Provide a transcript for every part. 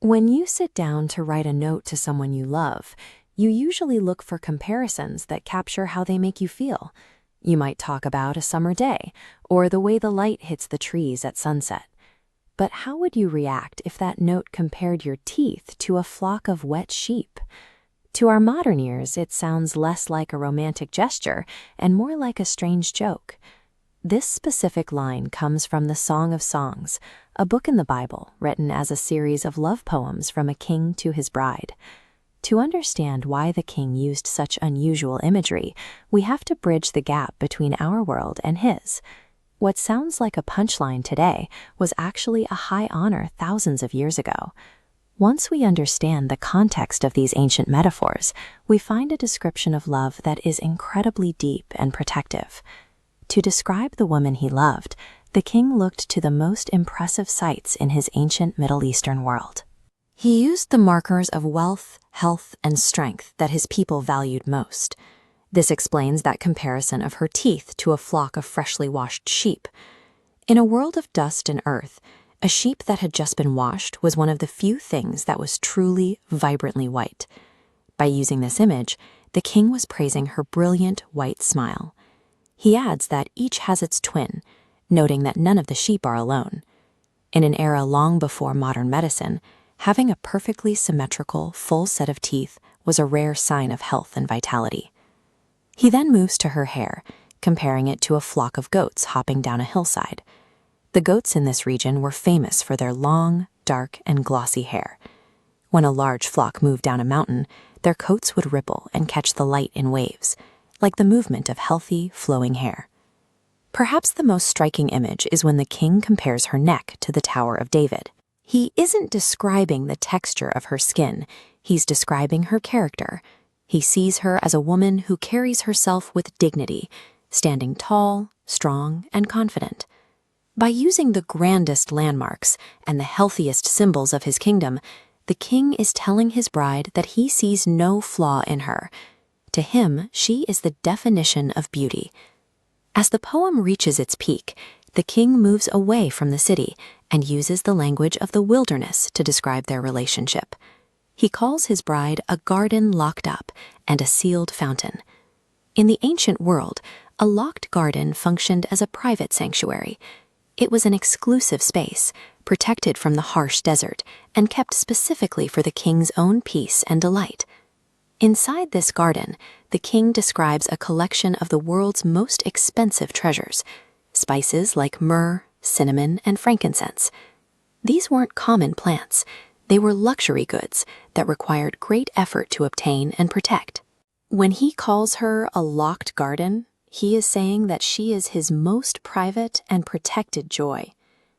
When you sit down to write a note to someone you love, you usually look for comparisons that capture how they make you feel. You might talk about a summer day or the way the light hits the trees at sunset. But how would you react if that note compared your teeth to a flock of wet sheep? To our modern ears, it sounds less like a romantic gesture and more like a strange joke. This specific line comes from the Song of Songs, a book in the Bible written as a series of love poems from a king to his bride. To understand why the king used such unusual imagery, we have to bridge the gap between our world and his. What sounds like a punchline today was actually a high honor thousands of years ago. Once we understand the context of these ancient metaphors, we find a description of love that is incredibly deep and protective. To describe the woman he loved, the king looked to the most impressive sights in his ancient Middle Eastern world. He used the markers of wealth, health, and strength that his people valued most. This explains that comparison of her teeth to a flock of freshly washed sheep. In a world of dust and earth, a sheep that had just been washed was one of the few things that was truly, vibrantly white. By using this image, the king was praising her brilliant white smile. He adds that each has its twin, noting that none of the sheep are alone. In an era long before modern medicine, having a perfectly symmetrical, full set of teeth was a rare sign of health and vitality. He then moves to her hair, comparing it to a flock of goats hopping down a hillside. The goats in this region were famous for their long, dark, and glossy hair. When a large flock moved down a mountain, their coats would ripple and catch the light in waves, like the movement of healthy, flowing hair. Perhaps the most striking image is when the king compares her neck to the Tower of David. He isn't describing the texture of her skin, he's describing her character. He sees her as a woman who carries herself with dignity, standing tall, strong, and confident. By using the grandest landmarks and the healthiest symbols of his kingdom, the king is telling his bride that he sees no flaw in her. To him, she is the definition of beauty. As the poem reaches its peak, the king moves away from the city and uses the language of the wilderness to describe their relationship. He calls his bride a garden locked up and a sealed fountain. In the ancient world, a locked garden functioned as a private sanctuary. It was an exclusive space, protected from the harsh desert, and kept specifically for the king's own peace and delight. Inside this garden, the king describes a collection of the world's most expensive treasures, spices like myrrh, cinnamon, and frankincense. These weren't common plants. They were luxury goods that required great effort to obtain and protect. When he calls her a locked garden, he is saying that she is his most private and protected joy.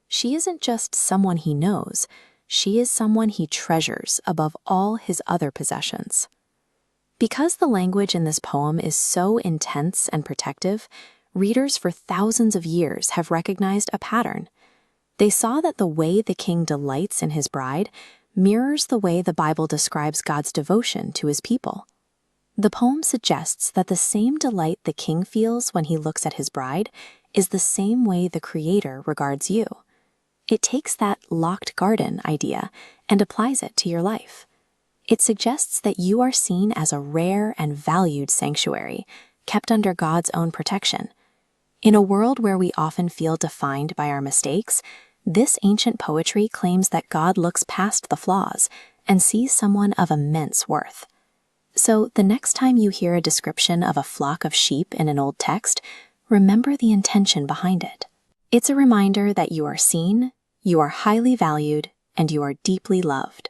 She isn't just someone he knows, she is someone he treasures above all his other possessions. Because the language in this poem is so intense and protective, readers for thousands of years have recognized a pattern. They saw that the way the king delights in his bride mirrors the way the Bible describes God's devotion to his people. The poem suggests that the same delight the king feels when he looks at his bride is the same way the Creator regards you. It takes that locked garden idea and applies it to your life. It suggests that you are seen as a rare and valued sanctuary, kept under God's own protection. In a world where we often feel defined by our mistakes, this ancient poetry claims that God looks past the flaws and sees someone of immense worth. So the next time you hear a description of a flock of sheep in an old text, remember the intention behind it. It's a reminder that you are seen, you are highly valued, and you are deeply loved.